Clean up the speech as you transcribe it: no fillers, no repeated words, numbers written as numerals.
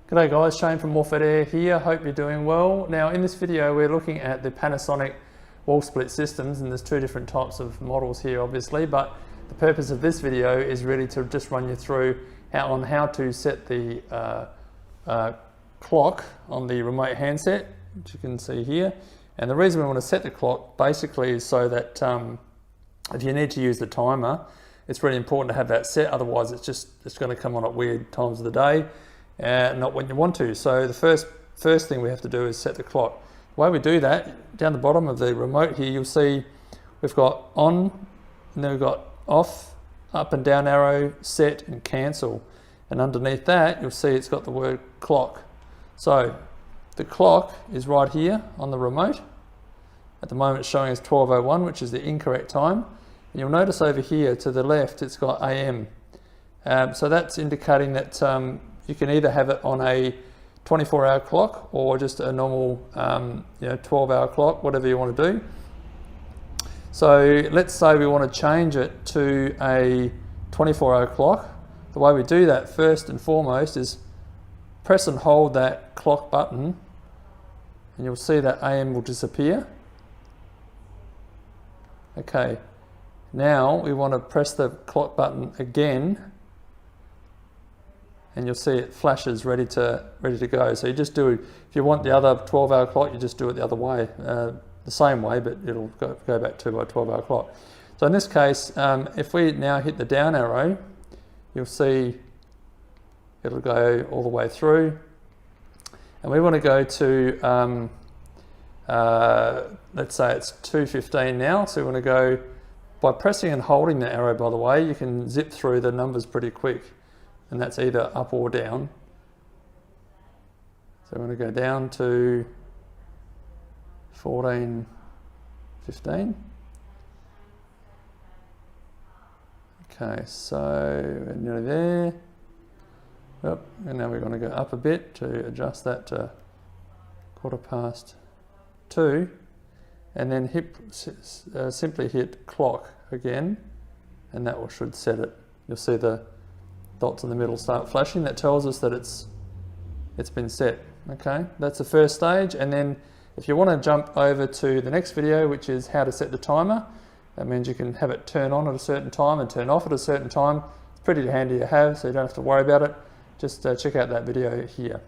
G'day guys, Shane from Morphett Air here, hope you're doing well. Now in this video we're looking at the Panasonic wall split systems, and there's two different types of models here obviously, but the purpose of this video is really to just run you through how to set the clock on the remote handset, which you can see here. And the reason we want to set the clock basically is so that if you need to use the timer, it's really important to have that set, otherwise it's going to come on at weird times of the day. Not when you want to. So the first thing we have to do is set the clock. The way we do that, down the bottom of the remote here, you'll see we've got on, and then we've got off, up and down arrow, set and cancel. And underneath that, you'll see it's got the word clock. So the clock is right here on the remote. At the moment it's showing us 12:01, which is the incorrect time. And you'll notice over here to the left, it's got AM. So that's indicating that you can either have it on a 24-hour clock or just a normal 12-hour clock, whatever you want to do. So let's say we want to change it to a 24-hour clock. The way we do that first and foremost is press and hold that clock button, and you'll see that AM will disappear. Okay, now we want to press the clock button again, and you'll see it flashes ready to go. So you just do, if you want the other 12-hour clock, you just do it the other way, the same way, but it'll go back to a 12-hour clock. So in this case, if we now hit the down arrow, you'll see it'll go all the way through. And we want to go to, let's say it's 2:15 now, so we want to go, by pressing and holding the arrow, by the way, you can zip through the numbers pretty quick. And that's either up or down. So I'm going to go down to 14:15. Okay, so we're nearly there. Yep, and now we're going to go up a bit to adjust that to 2:15, and then simply hit clock again, and that should set it. You'll see the dots in the middle start flashing. That tells us that it's been set. Okay, that's the first stage. And then if you want to jump over to the next video, which is how to set the timer, that means you can have it turn on at a certain time and turn off at a certain time. It's pretty handy to have, so you don't have to worry about it. Just check out that video here.